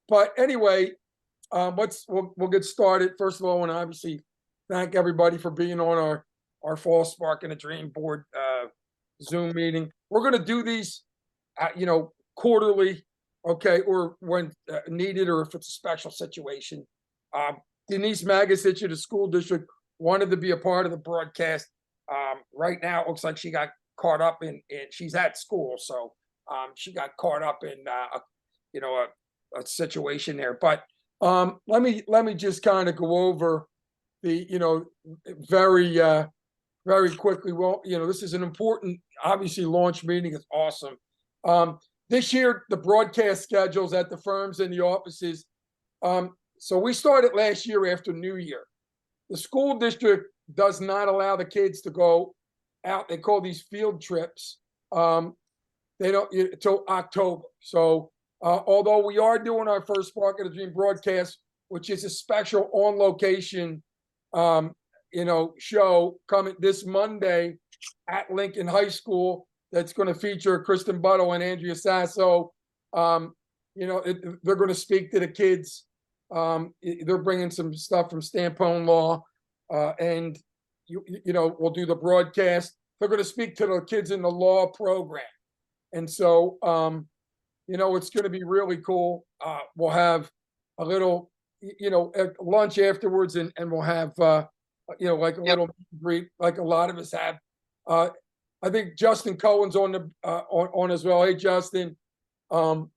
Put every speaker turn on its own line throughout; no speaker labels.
But anyway, we'll get started. First of all, I want to obviously thank everybody for being on our Fall Spark and a Dream Board Zoom meeting. We're going to do these, quarterly, okay, or when needed, or if it's a special situation. Denise Magasic of the school district wanted to be a part of the broadcast. Right now, it looks like she got caught up in she's at school, so she got caught up in a situation there. But let me just kind of go over the very very quickly. Well, this is an important, obviously, launch meeting. It's awesome. This year, the broadcast schedules at the firms and the offices. So we started last year after New Year. The school district does not allow the kids to go out. They call these field trips. They don't until October. So although we are doing our first Spark of the Dream broadcast, which is a special on location, show coming this Monday at Lincoln High School, that's going to feature Kristen Buttle and Andrea Sasso. They're going to speak to the kids. They're bringing some stuff from Stampone Law, and we'll do the broadcast. They're going to speak to the kids in the law program, and so it's going to be really cool. We'll have a little, lunch afterwards, and we'll have like a little greet, like a lot of us have. I think Justin Cohen's on the on as well. Hey, Justin, him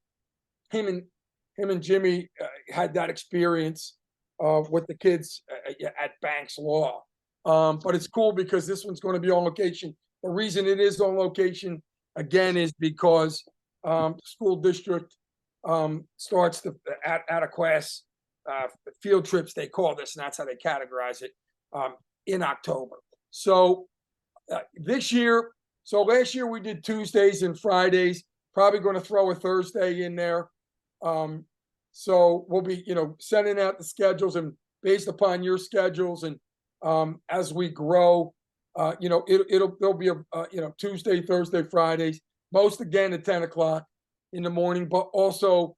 and Jimmy had that experience with the kids at Banks Law. But it's cool because this one's going to be on location. The reason it is on location again is because the school district starts at a class field trips, they call this, and that's how they categorize it, in October. So this year, so last year we did Tuesdays and Fridays, probably going to throw a Thursday in there. So we'll be, sending out the schedules, and based upon your schedules, and as we grow, there'll be a Tuesday, Thursday, Fridays, most again at 10 o'clock in the morning, but also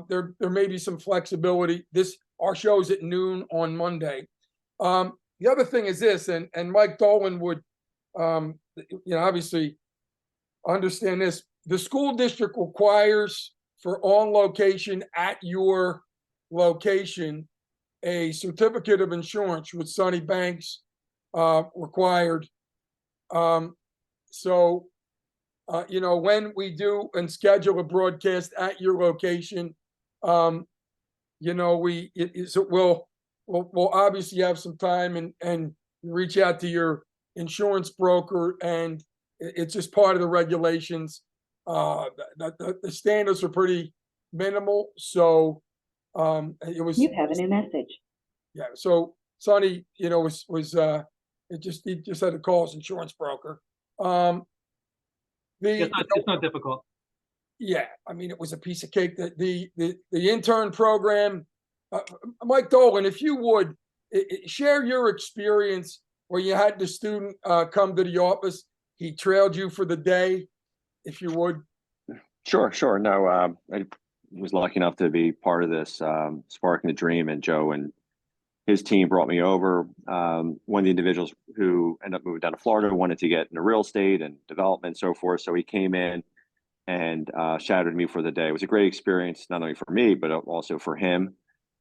there may be some flexibility. Our show's at noon on Monday. The other thing is this, and Mike Dolan would, obviously understand this. The school district requires for on location at your location a certificate of insurance with Sunny Banks required. So when we do and schedule a broadcast at your location, we'll obviously have some time and reach out to your insurance broker, and it's just part of the regulations. The standards are pretty minimal, so it was.
You have a new message.
Yeah, so Sonny, he just had to call his insurance broker.
It's not difficult.
Yeah, I mean, it was a piece of cake. The intern program, Mike Dolan, if you would share your experience where you had the student come to the office, he trailed you for the day, if you would.
Sure. No, I was lucky enough to be part of this Sparking the Dream, and Joe and his team brought me over. One of the individuals who ended up moving down to Florida wanted to get into real estate and development and so forth. So he came in and shadowed me for the day. It was a great experience, not only for me, but also for him.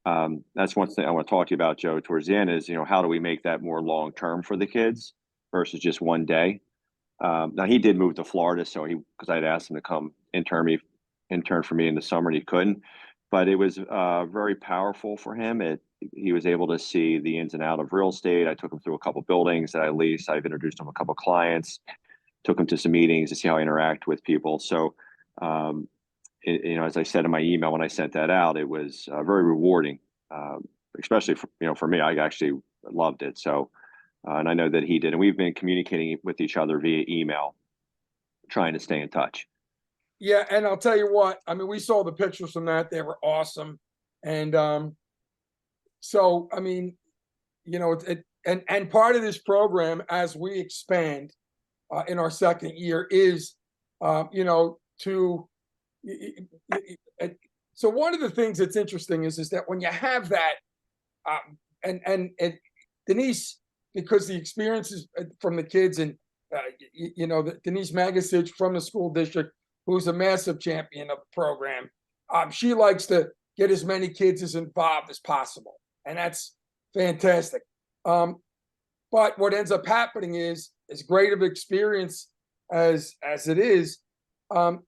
That's one thing I want to talk to you about, Joe, towards the end is, how do we make that more long-term for the kids versus just one day? Now he did move to Florida, because I had asked him to come intern for me in the summer, and he couldn't. But it was very powerful for him. He was able to see the ins and out of real estate. I took him through a couple buildings that I leased. I've introduced him to a couple clients, took him to some meetings to see how I interact with people. So, as I said in my email when I sent that out, it was very rewarding, especially for me. I actually loved it. So, and I know that he did. And we've been communicating with each other via email, trying to stay in touch.
Yeah, and I'll tell you what, I mean, we saw the pictures from that. They were awesome. And so, I mean, and part of this program, as we expand in our second year, is, to so one of the things that's interesting is that when you have that, and Denise, because the experiences from the kids, and Denise Magasich from the school district, who's a massive champion of the program, she likes to get as many kids as involved as possible, and that's fantastic. But what ends up happening is, as great of experience as it is,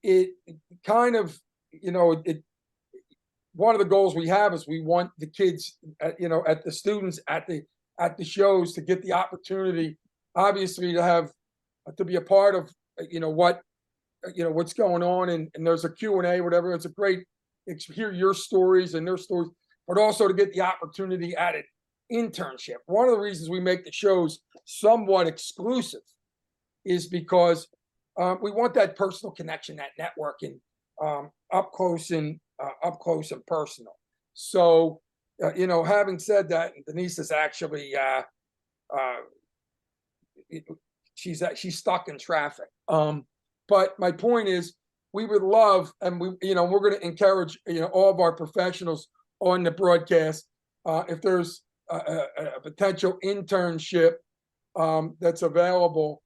it kind of, one of the goals we have is we want the kids, at the students at the shows to get the opportunity, obviously, to be a part of, what's going on, and there's a Q&A, whatever. It's a great hear your stories and their stories, but also to get the opportunity at an internship. One of the reasons we make the shows somewhat exclusive is because we want that personal connection, that networking, up close and personal. So, having said that, Denise is actually she's stuck in traffic. But my point is, we would love, and we're going to encourage, all of our professionals on the broadcast, if there's a potential internship that's available,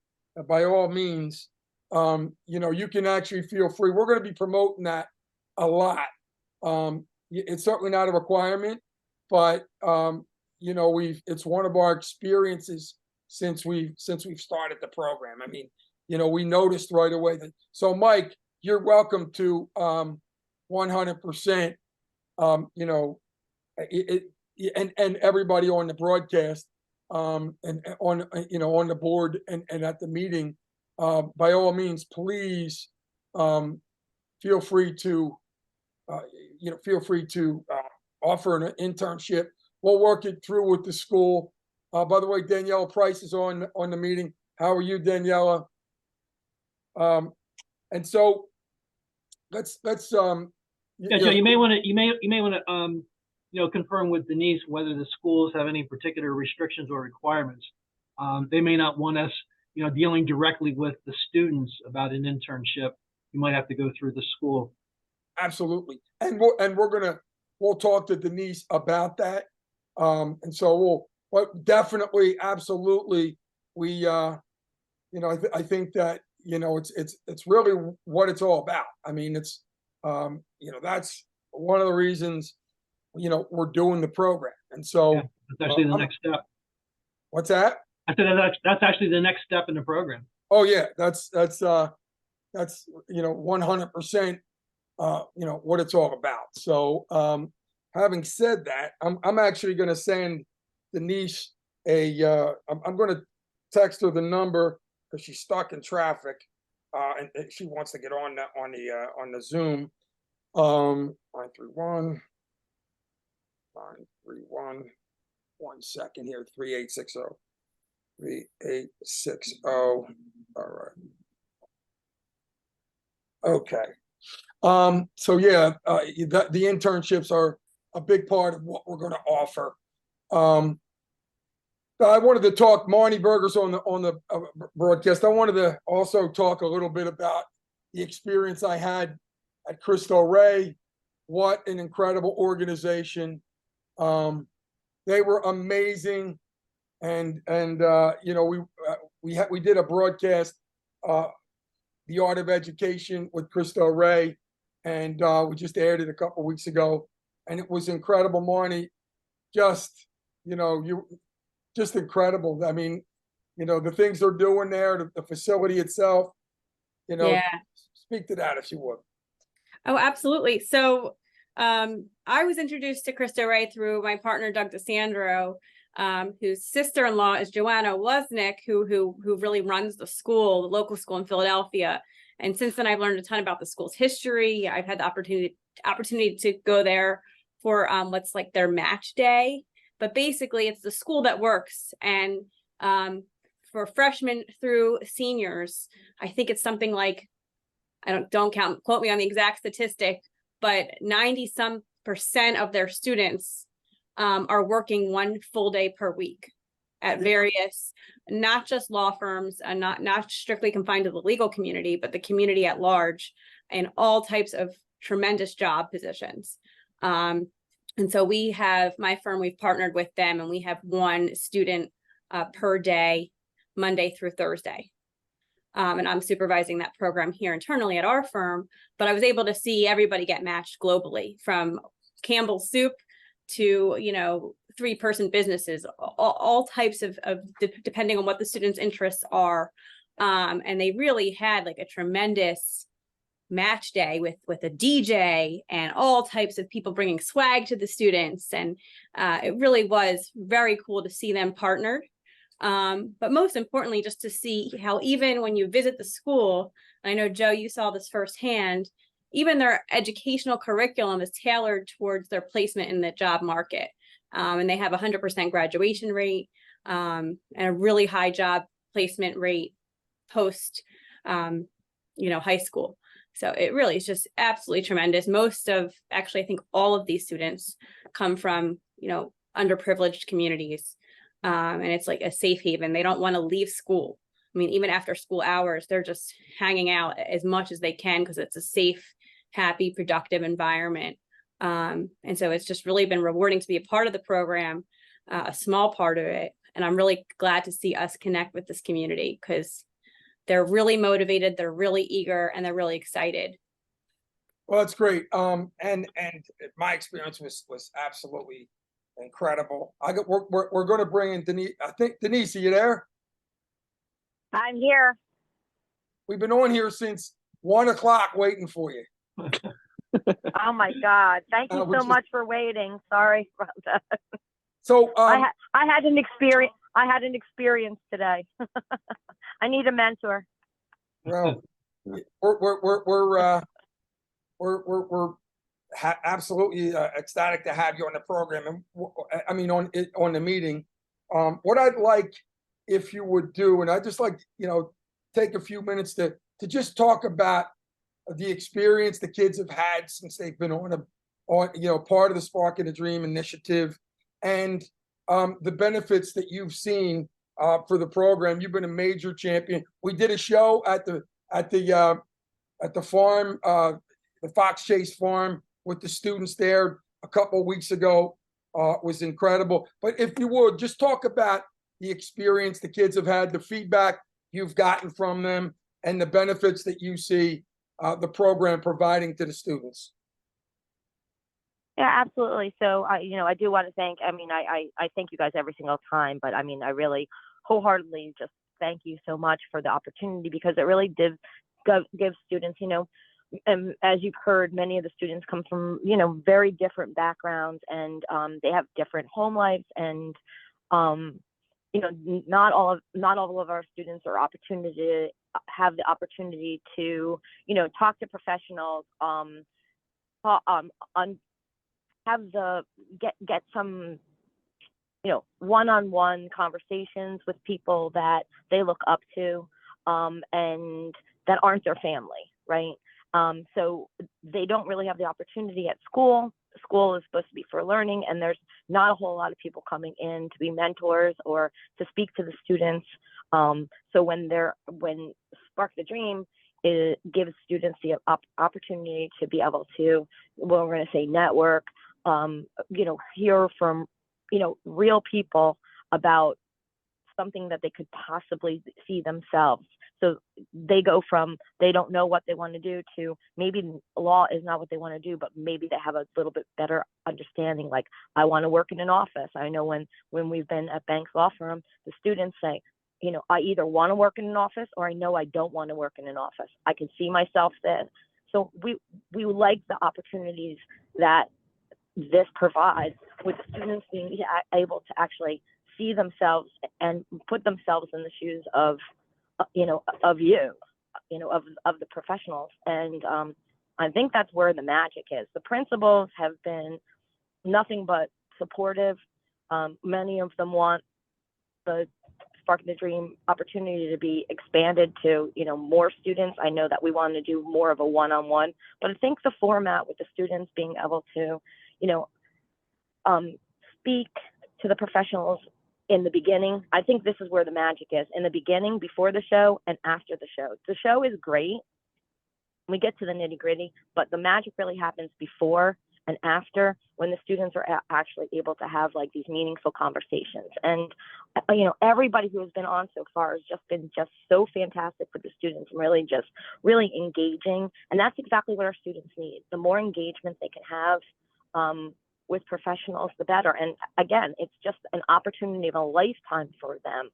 by all means, you can actually feel free. We're going to be promoting that a lot. It's certainly not a requirement, but it's one of our experiences since we've started the program. I mean, we noticed right away that. So, Mike, you're welcome to 100%. And everybody on the broadcast, and on on the board and at the meeting, by all means, please feel free to offer an internship. We'll work it through with the school. By the way, Daniela Price is on the meeting. How are you, Daniela? And so let's
Yeah, Joe, you may want to confirm with Denise whether the schools have any particular restrictions or requirements. They may not want us, dealing directly with the students about an internship. You might have to go through the school.
Absolutely, and we'll talk to Denise about that. And so but definitely, absolutely, we I think that it's really what it's all about. I mean, it's that's one of the reasons we're doing the program, and so
that's actually the next step.
What's that?
I said that's actually the next step in the program.
Oh yeah, that's 100%. What it's all about. So, having said that, I'm actually going to send Denise I'm going to text her the number because she's stuck in traffic, and she wants to get on the Zoom. 931. 1 second here. 3860. 3860. All right. Okay. So yeah, the internships are a big part of what we're going to offer. I wanted to talk. Marnie Berger's on the broadcast. I wanted to also talk a little bit about the experience I had at Cristo Rey. What an incredible organization! They were amazing, and we did a broadcast, The Art of Education with Cristo Rey, and we just aired it a couple weeks ago, and it was incredible. Marnie, just incredible. I mean, the things they're doing there, the facility itself.
Yeah.
Speak to that if you would.
Oh, absolutely. So I was introduced to Cristo Rey through my partner, Doug DeSandro, whose sister-in-law is Joanna Wozniak, who really runs the school, the local school in Philadelphia. And since then, I've learned a ton about the school's history. I've had the opportunity to go there for what's like their match day. But basically, it's the school that works. And for freshmen through seniors, I think it's something like, don't quote me on the exact statistic, but 90% of their students are working 1 full day per week at various, not just law firms, and not strictly confined to the legal community, but the community at large, and all types of tremendous job positions. And so we have, my firm, we've partnered with them, and we have one student per day, Monday through Thursday. And I'm supervising that program here internally at our firm, but I was able to see everybody get matched globally, from Campbell's Soup to, 3-person businesses, all types of depending on what the students' interests are. And they really had like a tremendous match day with a DJ and all types of people bringing swag to the students. And it really was very cool to see them partnered. But most importantly, just to see how even when you visit the school, I know, Joe, you saw this firsthand, even their educational curriculum is tailored towards their placement in the job market. And they have 100% graduation rate, and a really high job placement rate post, high school. So it really is just absolutely tremendous. Most of, actually, I think all of these students come from, underprivileged communities. And it's like a safe haven. They don't want to leave school. I mean, even after school hours, they're just hanging out as much as they can because it's a safe, happy, productive environment. And so it's just really been rewarding to be a part of the program, a small part of it. And I'm really glad to see us connect with this community, because they're really motivated, they're really eager, and they're really excited.
Well, that's great. And my experience was absolutely incredible. We're going to bring in Denise. I think, Denise, are you there?
I'm here.
We've been on here since 1 o'clock waiting for you.
Oh my God. Thank you so much for waiting. Sorry about that.
So
I had an experience. I had an experience today. I need a mentor.
well, we're absolutely ecstatic to have you on the program, and I mean on the meeting. What I'd like, if you would do, and I'd just like take a few minutes to just talk about the experience the kids have had since they've been on part of the Sparking the Dream initiative, and the benefits that you've seen for the program. You've been a major champion. We did a show at the farm, the Fox Chase Farm, with the students there a couple of weeks ago. Was incredible. But if you would just talk about the experience the kids have had, the feedback you've gotten from them, and the benefits that you see the program providing to the students.
Yeah, absolutely. So I do want to thank, I thank you guys every single time, but I really wholeheartedly just thank you so much for the opportunity, because it really gives students, as you've heard, many of the students come from, very different backgrounds, and they have different home lives, and not all of our students are have the opportunity to, talk to professionals, get some, one-on-one conversations with people that they look up to, and that aren't their family, right? So they don't really have the opportunity at school. School is supposed to be for learning, and there's not a whole lot of people coming in to be mentors or to speak to the students. So when Spark the Dream gives students the opportunity to be able to, well, we're going to say network, hear from, real people about something that they could possibly see themselves. So they go from, they don't know what they want to do, to maybe law is not what they want to do, but maybe they have a little bit better understanding. Like, I want to work in an office. I know when we've been at Banks Law Firm, the students say, I either want to work in an office, or I know I don't want to work in an office. I can see myself there. So we like the opportunities that this provides, with students being able to actually see themselves and put themselves in the shoes of the professionals. And I think that's where the magic is. The principals have been nothing but supportive. Many of them want the Spark the Dream opportunity to be expanded to, more students. I know that we want to do more of a one-on-one, but I think the format with the students being able to, speak to the professionals in the beginning, I think this is where the magic is. In the beginning, before the show, and after the show. The show is great, we get to the nitty gritty, but the magic really happens before and after, when the students are actually able to have like these meaningful conversations. And everybody who has been on so far has just been just so fantastic with the students, and really engaging. And that's exactly what our students need. The more engagement they can have with professionals, the better. And again, it's just an opportunity of a lifetime for them.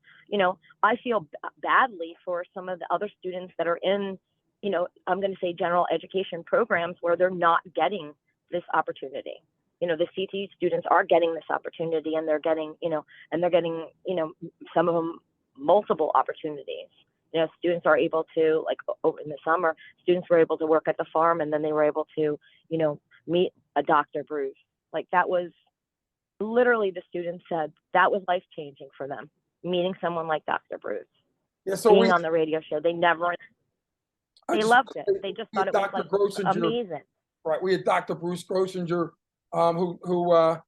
I feel badly for some of the other students that are in, I'm going to say general education programs where they're not getting this opportunity. The CTE students are getting this opportunity, and they're getting, some of them multiple opportunities. Students are able to, like, over in the summer, students were able to work at the farm, and then they were able to, meet a Dr. Bruce. Like, that was literally, the students said that was life-changing for them, meeting someone like Dr. Bruce.
Yeah, so
being on the radio show. They loved it. They just thought it was
Dr.
like
Grosinger,
amazing.
right? We had Dr. Bruce Grosinger, who a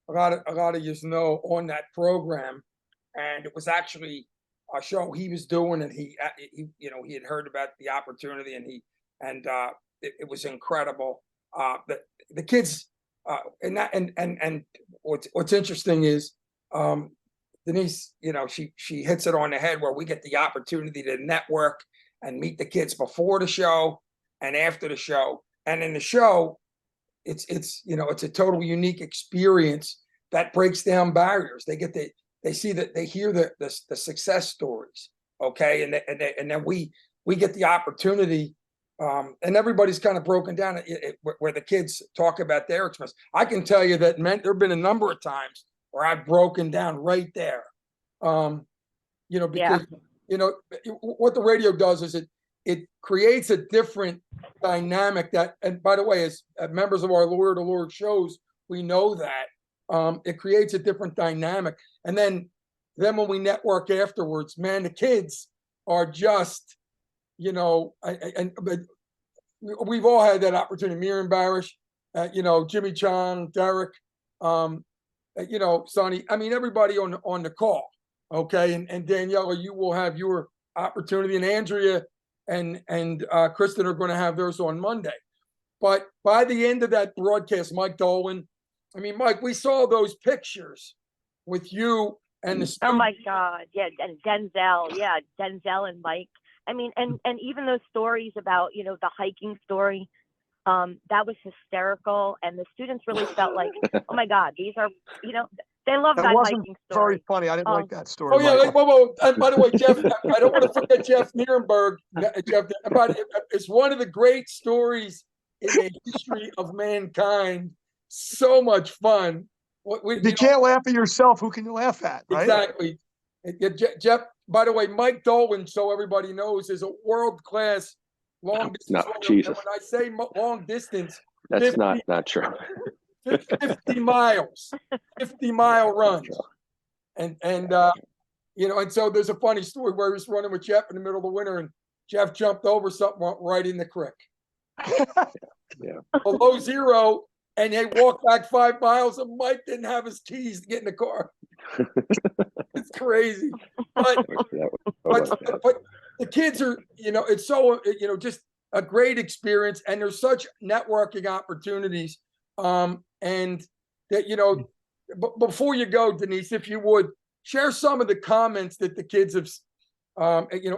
lot of you know on that program, and it was actually a show he was doing, and he he had heard about the opportunity, and it was incredible. The kids, and what's interesting is Denise, she hits it on the head, where we get the opportunity to network and meet the kids before the show and after the show. And in the show, it's a total unique experience that breaks down barriers. They see that, they hear the success stories. Okay. And then we get the opportunity, and everybody's kind of broken down where the kids talk about their experience. I can tell you that there've been a number of times where I've broken down right there. Because what the radio does is it creates a different dynamic that, and by the way, as members of our Lawyer to Lord shows, we know that it creates a different dynamic. And then when we network afterwards, man, the kids are just, but we've all had that opportunity. Miriam Barish, Jimmy Chong, Derek, Sonny. I mean, everybody on the call. Okay, and Daniela, you will have your opportunity, and Andrea and Kristen are going to have theirs on Monday. But by the end of that broadcast, Mike Dolan, Mike, we saw those pictures with you and the students.
Oh my God, yeah, and Denzel and Mike. And even those stories about the hiking story, that was hysterical, and the students really felt like, oh my God, these are they love that hiking story.
Very funny. I didn't like that story.
Oh yeah, and by the way, Jeff, I don't want to forget Jeff Nierenberg. Jeff, it's one of the great stories in the history of mankind. So much fun.
You can't laugh at yourself. Who can you laugh at? Right?
Exactly. Jeff, by the way, Mike Dolan, so everybody knows, is a world-class long distance.
Jesus.
And when I say long distance,
That's not true.
50 miles, 50-mile runs. And so there's a funny story where he was running with Jeff in the middle of the winter, and Jeff jumped over something, went right in the creek.
Yeah.
Below zero, and they walked back 5 miles, and Mike didn't have his keys to get in the car. It's crazy. But the kids are, it's so, just a great experience, and there's such networking opportunities. And that, before you go, Denise, if you would share some of the comments that the kids have,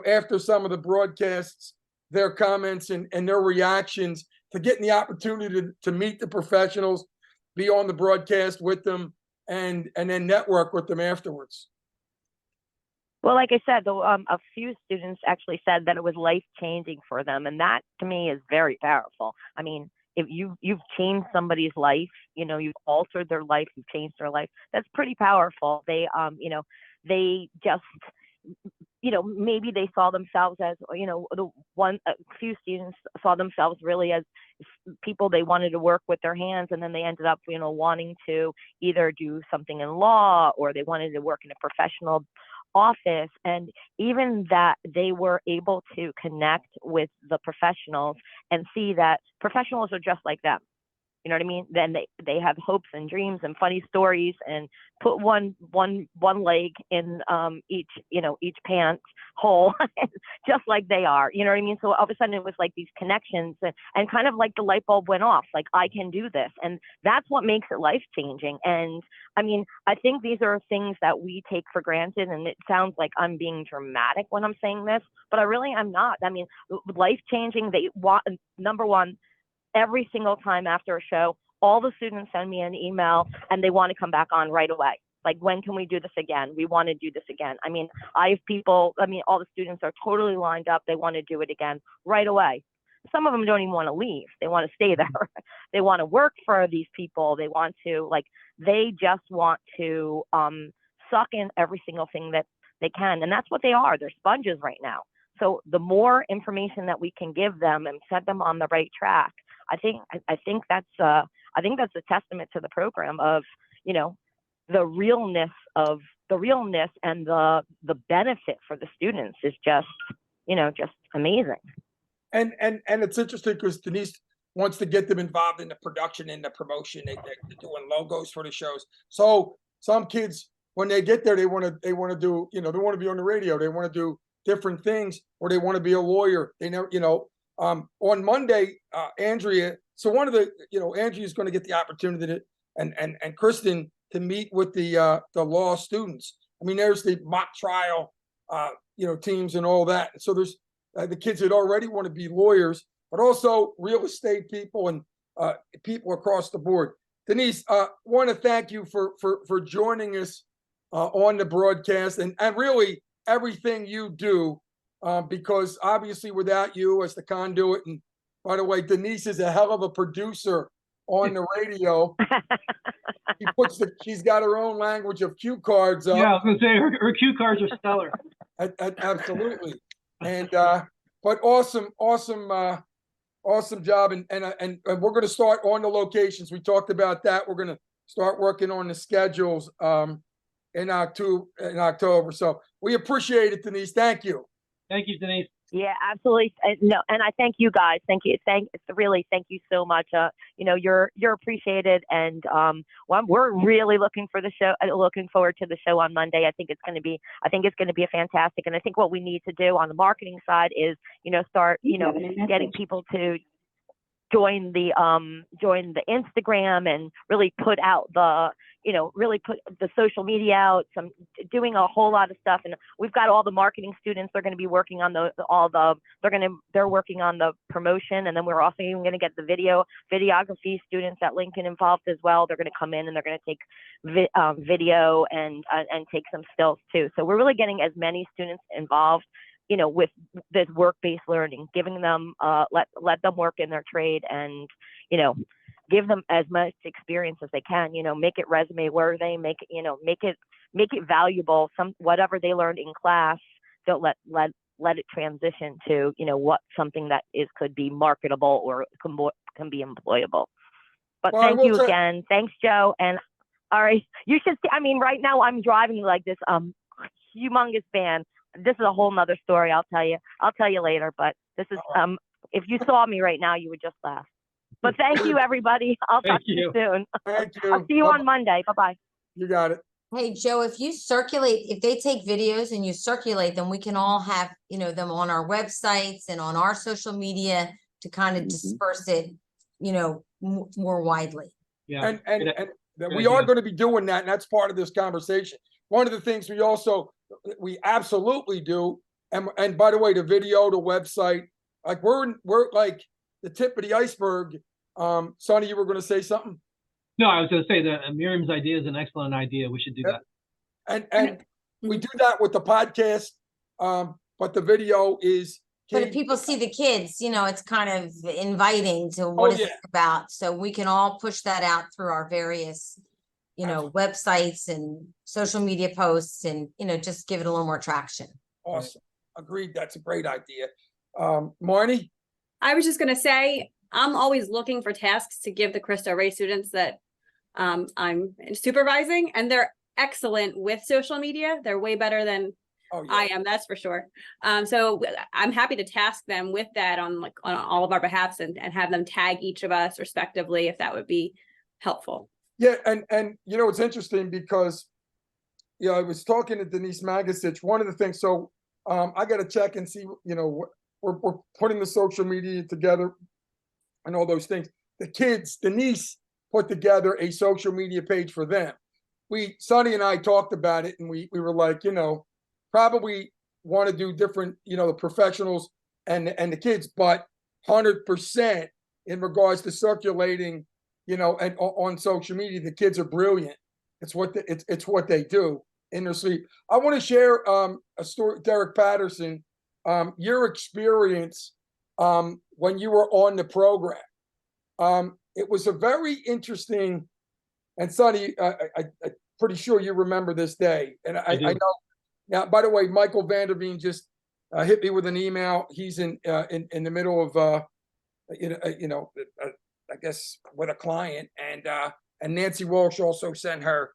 after some of the broadcasts, their comments and their reactions to getting the opportunity to meet the professionals, be on the broadcast with them, and then network with them afterwards.
Well, like I said, a few students actually said that it was life-changing for them, and that to me is very powerful. If you've changed somebody's life, you've altered their life, you've changed their life, that's pretty powerful. They, they just, maybe they saw themselves as, a few students saw themselves really as people they wanted to work with their hands, and then they ended up, wanting to either do something in law, or they wanted to work in a professional office. And even that they were able to connect with the professionals and see that professionals are just like them. You know what I mean? Then they have hopes and dreams and funny stories, and put one leg in each pants hole, just like they are. You know what I mean? So all of a sudden it was like these connections, and kind of like the light bulb went off. Like, I can do this, and that's what makes it life changing. And I mean, I think these are things that we take for granted, and it sounds like I'm being dramatic when I'm saying this, but I'm not. I mean, life changing. They want, number one, every single time after a show, all the students send me an email and they want to come back on right away. Like, when can we do this again? We want to do this again. I mean, all the students are totally lined up. They want to do it again right away. Some of them don't even want to leave. They want to stay there. They want to work for these people. They want to, they just want to suck in every single thing that they can. And that's what they are. They're sponges right now. So the more information that we can give them and set them on the right track, I think that's a testament to the program of, the realness and the benefit for the students is just amazing.
And it's interesting because Denise wants to get them involved in the production and the promotion. They're doing logos for the shows. So some kids, when they get there, they want to do, they want to be on the radio. They want to do different things, or they want to be a lawyer. They never, on Monday, Andrea. So one of the, Andrea's going to get the opportunity to, and Kristen, to meet with the law students. I mean, there's the mock trial, teams and all that. So there's the kids that already want to be lawyers, but also real estate people and people across the board. Denise, want to thank you for joining us on the broadcast and really everything you do, because obviously without you as the conduit, and by the way, Denise is a hell of a producer on the radio. She's got her own language of cue cards up.
Yeah, I was gonna say her cue cards are stellar.
Absolutely. And but awesome job. And we're going to start on the locations. We talked about that. We're going to start working on the schedules in October. So we appreciate it, Denise. Thank you.
Thank you, Denise.
Yeah, absolutely. No, and I thank you guys. Thank you. Thank you so much. You're appreciated, and we're really looking forward to the show on Monday. I think it's going to be a fantastic. And I think what we need to do on the marketing side is, start, getting people to join the Instagram and really put out put the social media out, doing a whole lot of stuff. And we've got all the marketing students. They're going to be working on they're working on the promotion. And then we're also even going to get the videography students at Lincoln involved as well. They're going to come in and they're going to take video and take some stills too. So we're really getting as many students involved, with this work-based learning, giving them, let them work in their trade and, give them as much experience as they can, make it resume worthy, make it valuable. Whatever they learned in class, don't let it transition to, what something that could be marketable or can be employable. But
well,
thank you again. Thanks, Joe. And all right, you should see, right now I'm driving like this, humongous van. This is a whole nother story. I'll tell you later, but this is, if you saw me right now, you would just laugh. But thank you, everybody. I'll talk to you soon.
Thank you.
I'll see you on Monday. Bye-bye.
You got it.
Hey, Joe, if they take videos and you circulate them, we can all have, them on our websites and on our social media to kind of disperse it, more widely.
Yeah.
And we are going to be doing that. And that's part of this conversation. One of the things we absolutely do. And by the way, the video, the website, like we're like the tip of the iceberg. Sonny, you were going to say something?
No, I was going to say that Miriam's idea is an excellent idea. We should do that.
And we do that with the podcast, but the video is.
But if people see the kids, it's kind of inviting to what it's about. So we can all push that out through our various, websites and social media posts and, just give it a little more traction.
Awesome. Agreed. That's a great idea. Marnie?
I was just gonna say, I'm always looking for tasks to give the Cristo Rey students that I'm supervising, and they're excellent with social media. They're way better than
Oh, yeah.
I am, that's for sure. So I'm happy to task them with that on all of our behalfs and have them tag each of us respectively, if that would be helpful.
Yeah, and you know, it's interesting because, you know, I was talking to Denise Magasich, one of the things, so I got to check and see, you know, we're putting the social media together and all those things. The kids, Denise put together a social media page for them. Sonny and I talked about it, and we were like, you know, probably want to do different, you know, the professionals and the kids, but 100% in regards to circulating, you know, and on social media, the kids are brilliant. It's what they do in their sleep. I want to share a story, Derek Patterson, your experience when you were on the program. It was a very interesting, and Sonny, I'm pretty sure you remember this day. And I know now, by the way, Michael Vanderveen just hit me with an email. He's in the middle of, I guess with a client, and Nancy Walsh also sent her.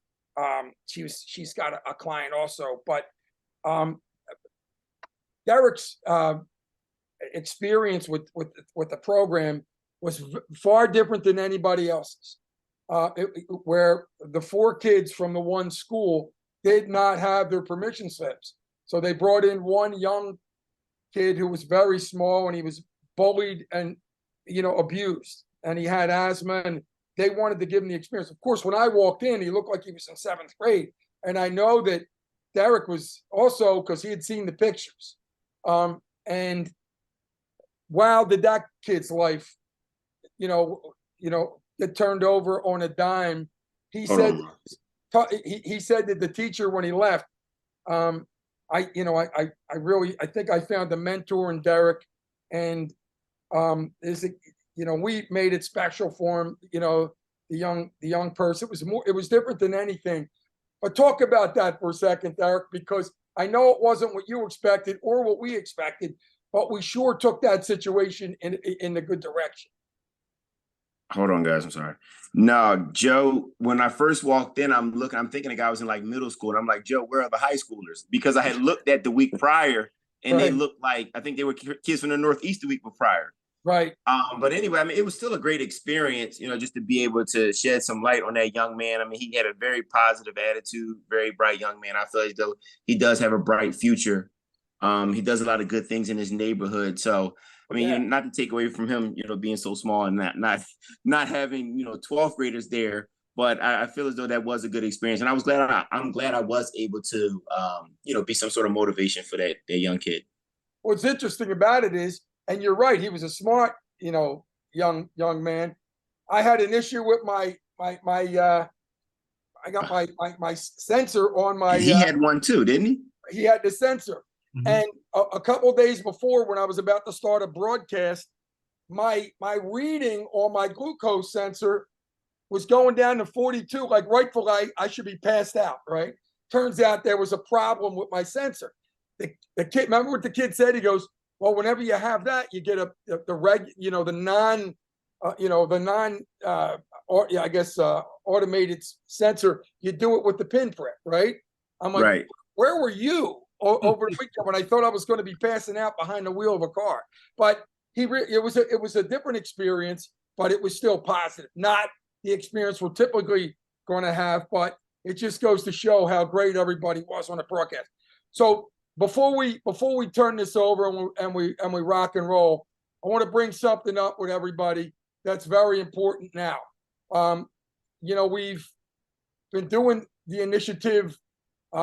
She's got a client also, but Derek's experience with the program was far different than anybody else's. Where the 4 kids from the one school did not have their permission slips. So they brought in one young kid who was very small, and he was bullied and, you know, abused, and he had asthma, and they wanted to give him the experience. Of course, when I walked in, he looked like he was in 7th grade. And I know that Derek was also, because he had seen the pictures. And wow, did that kid's life, you know, get turned over on a dime. He said that the teacher, when he left, I think I found a mentor in Derek, and we made it special for him, you know, the young person. It was different than anything. But talk about that for a second, Derek, because I know it wasn't what you expected or what we expected, but we sure took that situation in the good direction.
Hold on, guys. I'm sorry. No, Joe, when I first walked in, I'm thinking the guy was in like middle school. And I'm like, Joe, where are the high schoolers? Because I had looked at the week prior, and
Right.
they looked like, I think they were kids from the Northeast the week prior.
Right.
But anyway, I mean, it was still a great experience, you know, just to be able to shed some light on that young man. I mean, he had a very positive attitude, very bright young man. I feel as though he does have a bright future. He does a lot of good things in his neighborhood. So, I mean,
Yeah.
not to take away from him, you know, being so small and not having, you know, 12th graders there, but I feel as though that was a good experience. And I was glad I'm glad I was able to, you know, be some sort of motivation for that young kid.
What's interesting about it is, and you're right, he was a smart, you know, young man. I had an issue with my I got my sensor on my.
He had one too, didn't he?
He had the sensor,
Mhm.
and a couple of days before, when I was about to start a broadcast, my reading on my glucose sensor was going down to 42. Like rightfully, I should be passed out. Right? Turns out there was a problem with my sensor. The kid, remember what the kid said? He goes, "Well, whenever you have that, you get automated sensor. You do it with the pin prep, right?" I'm like,
Right.
"Where were you over the weekend when I thought I was going to be passing out behind the wheel of a car?" But it was a different experience, but it was still positive. Not the experience we're typically going to have, but it just goes to show how great everybody was on the broadcast. So before we turn this over and we rock and roll, I want to bring something up with everybody that's very important now. We've been doing the initiative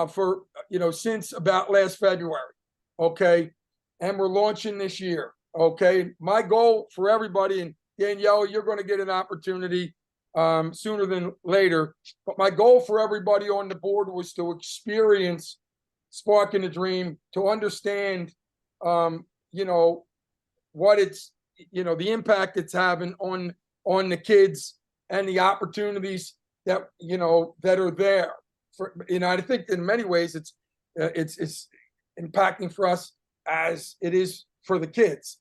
for since about last February, okay, and we're launching this year, okay. My goal for everybody, and Danielle, you're going to get an opportunity sooner than later, but my goal for everybody on the board was to experience Sparking the Dream, to understand, what it's, the impact it's having on the kids and the opportunities that are there. I think in many ways it's impacting for us as it is for the kids.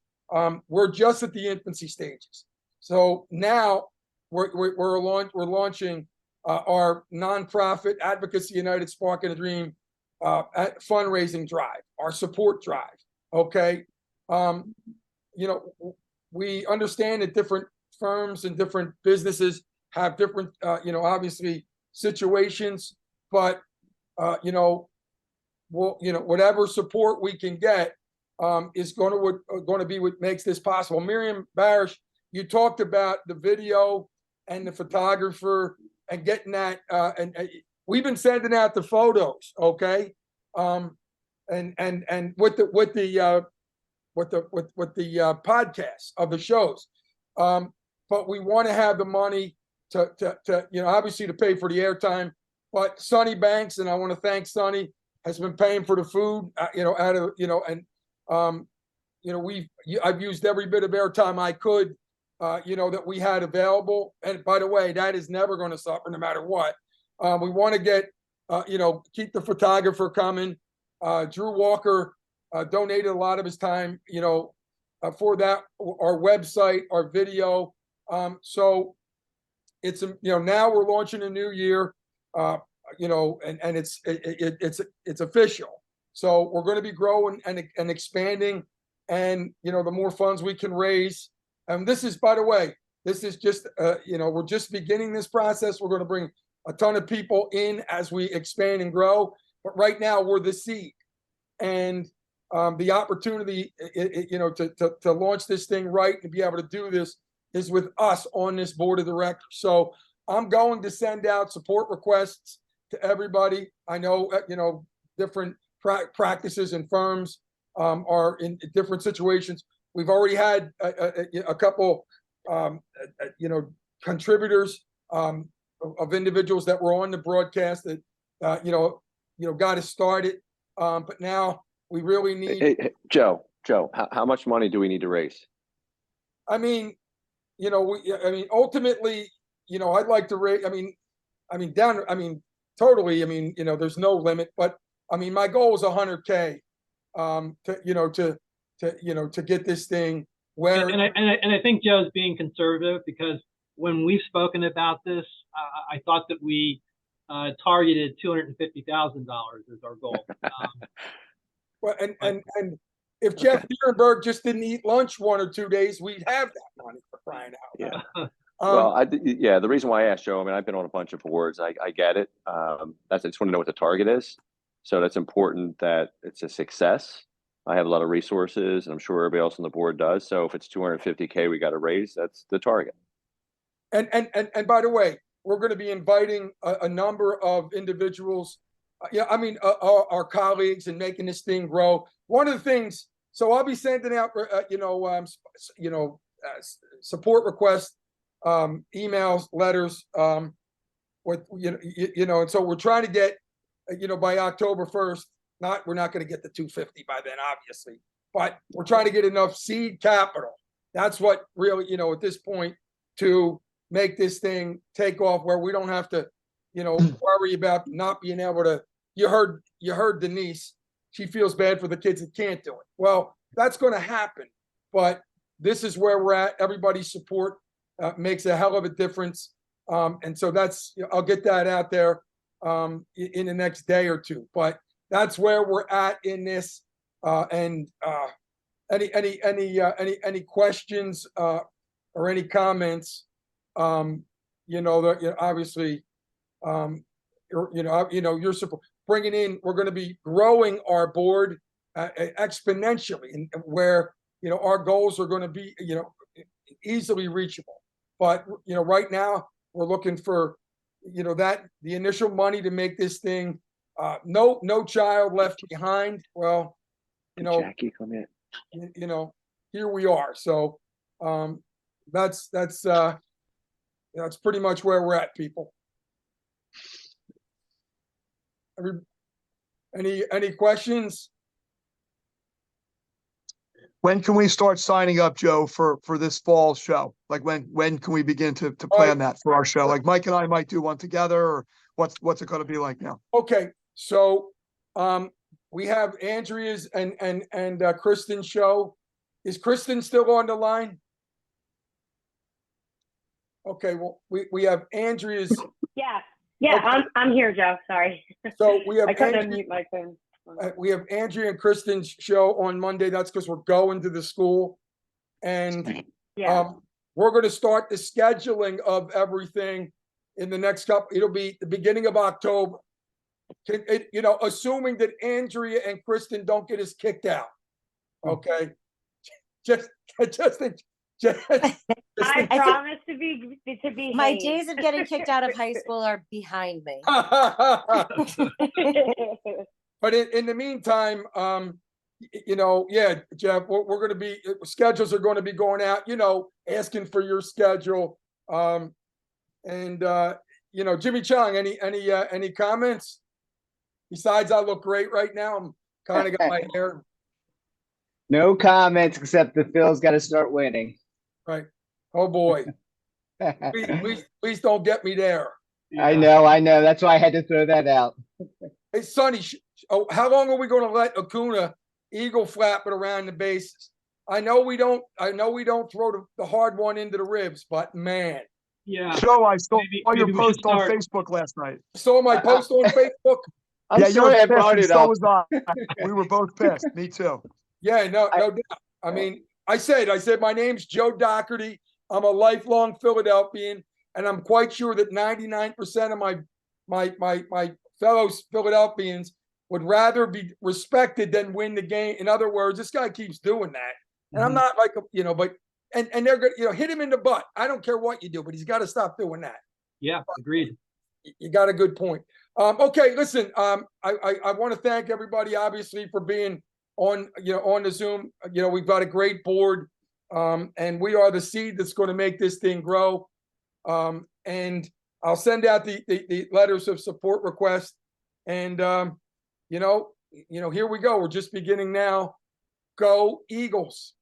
We're just at the infancy stages, so now we're launching our nonprofit Advocacy United Sparking the Dream fundraising drive, our support drive. Okay. You know, we understand that different firms and different businesses have different, you know, obviously situations, but, you know, well, you know, whatever support we can get is going to be what makes this possible. Miriam Barish, you talked about the video and the photographer and getting that, and we've been sending out the photos, okay, and with the podcast of the shows, but we want to have the money to you know, obviously to pay for the airtime. But Sonny Banks, and I want to thank Sonny, has been paying for the food, you know, out of, you know, and you know, I've used every bit of airtime I could, you know, that we had available. And by the way, that is never going to suffer no matter what. We want to get, you know, keep the photographer coming. Drew Walker donated a lot of his time, you know, for that, our website, our video. So it's, you know, now we're launching a new year, you know, and it's official. So we're going to be growing and expanding, and, you know, the more funds we can raise. And this is, by the way, this is just, you know, we're just beginning this process. We're going to bring a ton of people in as we expand and grow. But right now we're the seed, and the opportunity, you know, to launch this thing right and be able to do this is with us on this board of directors. So I'm going to send out support requests to everybody. I know, you know, different practices and firms are in different situations. We've already had a couple, you know, contributors of individuals that were on the broadcast that, you know, got us started. But now we really need.
Hey, Joe, how much money do we need to raise?
I mean, you know, ultimately, you know, I'd like to raise. Totally. I mean, you know, there's no limit, but I mean, my goal is 100K. To get this thing where.
And I think Joe's being conservative, because when we've spoken about this, I thought that we targeted $250,000 as our goal.
Well, and if Jeff Nierenberg just didn't eat lunch 1 or 2 days, we'd have that money, for crying out loud.
Yeah. Well, the reason why I asked Joe, I mean, I've been on a bunch of boards. I get it. I just want to know what the target is. So that's important that it's a success. I have a lot of resources, and I'm sure everybody else on the board does. So if it's 250K, we got to raise. That's the target.
And by the way, we're going to be inviting a number of individuals. Our colleagues, and making this thing grow. One of the things. So I'll be sending out, support requests, emails, letters, with and so we're trying to get, by October 1st. We're not going to get the 250 by then, obviously, but we're trying to get enough seed capital. That's what really, at this point, to make this thing take off, where we don't have to, worry about not being able to. You heard Denise. She feels bad for the kids that can't do it. Well, that's going to happen, but this is where we're at. Everybody's support makes a hell of a difference, and so I'll get that out there in the next day or two. But that's where we're at in this. And any questions or any comments? Obviously, your support. Bringing in, we're going to be growing our board exponentially, and where our goals are going to be easily reachable. But right now we're looking for the initial money to make this thing. No child left behind. Well,
Jackie, come in.
Here we are. So that's pretty much where we're at, people. Any questions?
When can we start signing up, Joe, for this fall show? Like when can we begin to plan that for our show? Like Mike and I might do one together, or what's it going to be like now?
Okay, so we have Andrea's and Kristen's show. Is Kristen still on the line? Okay, well we have Andrea's.
Yeah,
Yeah,
Okay.
I'm here, Joe. Sorry.
So we have
I couldn't
Andrea,
unmute my phone.
we have Andrea and Kristen's show on Monday. That's because we're going to the school. And
Yeah.
we're going to start the scheduling of everything in the next couple. It'll be the beginning of October. Assuming that Andrea and Kristen don't get us kicked out. Okay. Just
I promise to be
My days of getting kicked out of high school are behind me.
But in the meantime, Jeff, we're going to be, schedules are going to be going out, asking for your schedule. Jimmy Chung, any comments? Besides, I look great right now. I'm kind of got my hair.
No comments except that Phil's got to start winning.
Right. Oh boy. Please don't get me there.
I know. That's why I had to throw that out.
Hey, Sonny, how long are we going to let Acuna eagle flap it around the bases? I know we don't throw the hard one into the ribs, but man.
Yeah.
Joe, I saw your
maybe we
post
should
on
start-
Facebook last night.
Saw my post on Facebook.
I'm
Yeah,
sorry
you
I
were
brought
pissed,
it
and so
up.
was I. We were both pissed. Me too.
Yeah, no doubt. I mean, I said, my name's Joe Doherty. I'm a lifelong Philadelphian, and I'm quite sure that 99% of my fellow Philadelphians would rather be respected than win the game. In other words, this guy keeps doing that. And I'm not like, and they're going to, hit him in the butt. I don't care what you do, but he's got to stop doing that.
Yeah, agreed.
You got a good point. Okay, listen, I want to thank everybody, obviously, for being on the Zoom. We've got a great board, and we are the seed that's going to make this thing grow. And I'll send out the letters of support request. And, here we go. We're just beginning now. Go Eagles.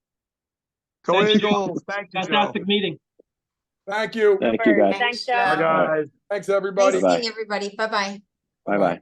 Go
Thank you, Joe.
Eagles. Thank you, Joe.
Fantastic meeting.
Thank you.
Thank you, guys.
Thanks, Joe.
Bye, guys.
Thanks, everybody.
Nice seeing everybody. Bye-bye.
Bye-bye.